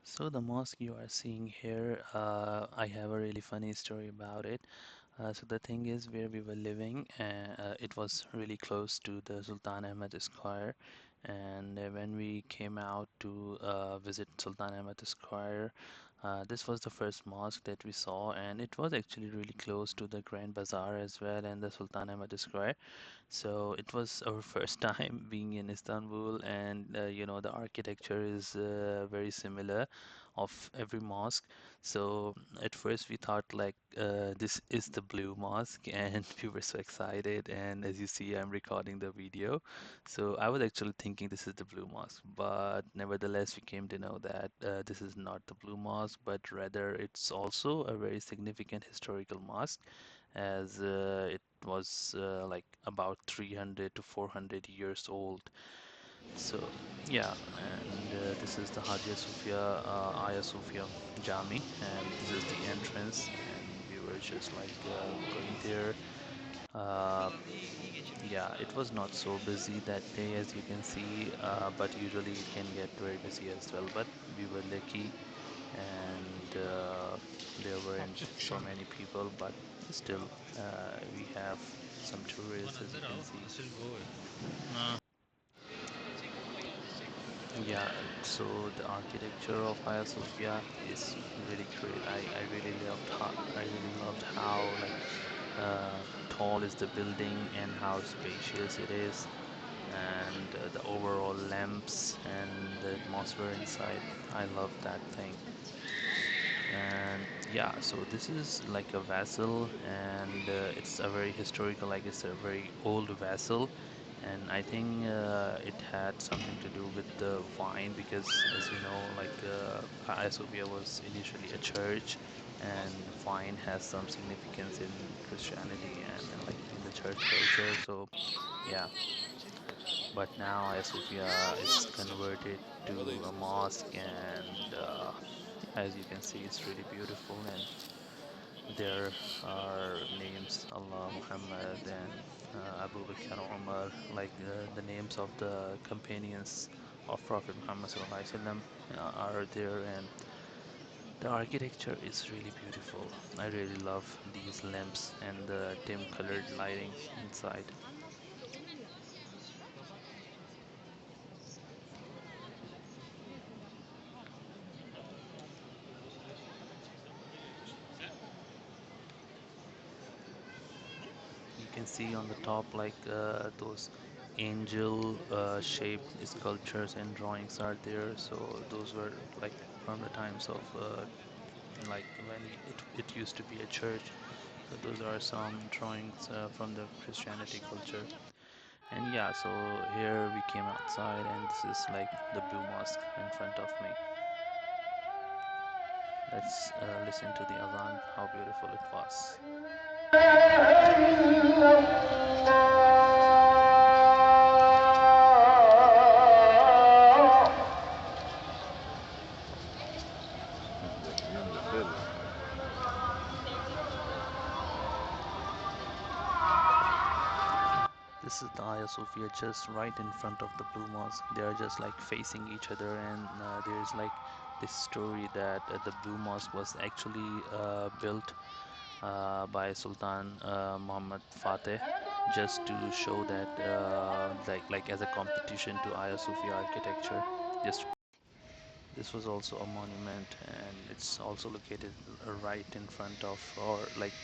So the mosque you are seeing here, I have a really funny story about it. So the thing is, where we were living, it was really close to the Sultan Ahmed Square, and when we came out to visit Sultan Ahmed Square, this was the first mosque that we saw, and it was actually really close to the Grand Bazaar as well and the Sultan Ahmed Square. So it was our first time being in Istanbul, and the architecture is very similar of every mosque. So at first we thought like this is the blue mosque, and we were so excited. And as you see, I'm recording the video. So I was actually thinking this is the blue mosque, but nevertheless we came to know that this is not the blue mosque, but rather it's also a very significant historical mosque as it was like about 300 to 400 years old. So yeah, and this is the Hagia Sophia, Hagia Sophia Jami, and this is the entrance. And we were just like going there. Uh, yeah, it was not so busy that day as you can see, but usually it can get very busy as well. But we were lucky, and there weren't so many people, but still we have some tourists as you can see. Yeah, so the architecture of Hagia Sophia is really great. I really loved how like tall is the building and how spacious it is, and the overall lamps and the atmosphere inside. I love that thing. And yeah, so this is like a vessel, and it's a very historical, like it's a very old vessel. And I think it had something to do with the wine because, as you know, like Hagia Sophia was initially a church, and wine has some significance in Christianity and like in the church culture. So yeah, but now Hagia Sophia is converted to a mosque, and as you can see, it's really beautiful. And there are names Allah, Muhammad, and Abu Bakr, Umar, like the names of the companions of Prophet Muhammad sallallahu alaihi wasallam are there, and the architecture is really beautiful. I really love these lamps and the dim colored lighting inside. You can see on the top like those angel shaped sculptures and drawings are there. So those were like from the times of like when it used to be a church. So those are some drawings from the Christianity culture. And yeah, so here we came outside, and this is like the blue mosque in front of me. Let's listen to the azan, how beautiful it was. This is the Hagia Sophia just right in front of the Blue Mosque. They are just like facing each other, and there's like this story that the Blue Mosque was actually built by Sultan Muhammad Fateh just to show that like as a competition to Hagia Sophia architecture. Just This was also a monument, and it's also located right in front of, or like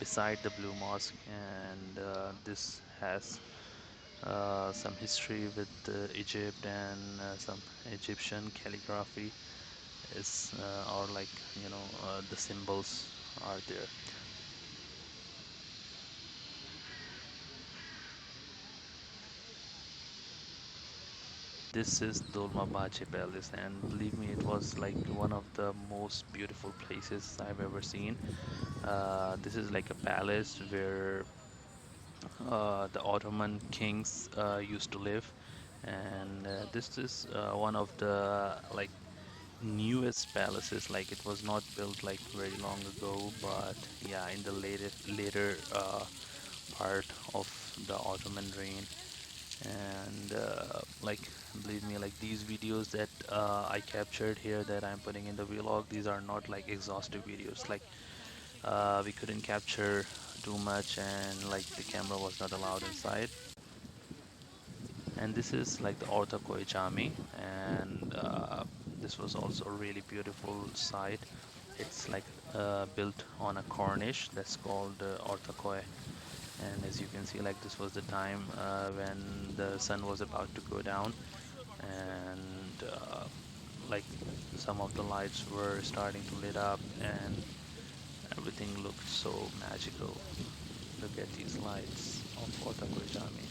beside the Blue Mosque. And this has some history with Egypt, and some Egyptian calligraphy is, or like, the symbols are there. This is Dolmabahce Palace, and believe me, it was like one of the most beautiful places I've ever seen. This is like a palace where the Ottoman kings used to live, and this is one of the like newest palaces. Like it was not built like very long ago, but yeah, in the later part of the Ottoman reign. And like believe me, like these videos that I captured here that I'm putting in the vlog, these are not like exhaustive videos. Like we couldn't capture too much, and like the camera was not allowed inside. And this is like the Orta Koi Jami, and this was also a really beautiful site. It's like built on a corniche that's called Orta Koi. And as you can see, like this was the time when the sun was about to go down, and like some of the lights were starting to lit up, and everything looked so magical. Look at these lights of Orta Koi Jami.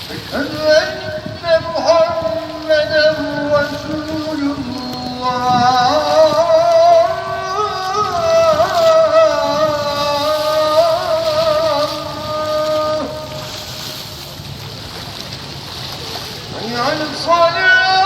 أشهد أن محمدا رسول الله. حي على الصلاة.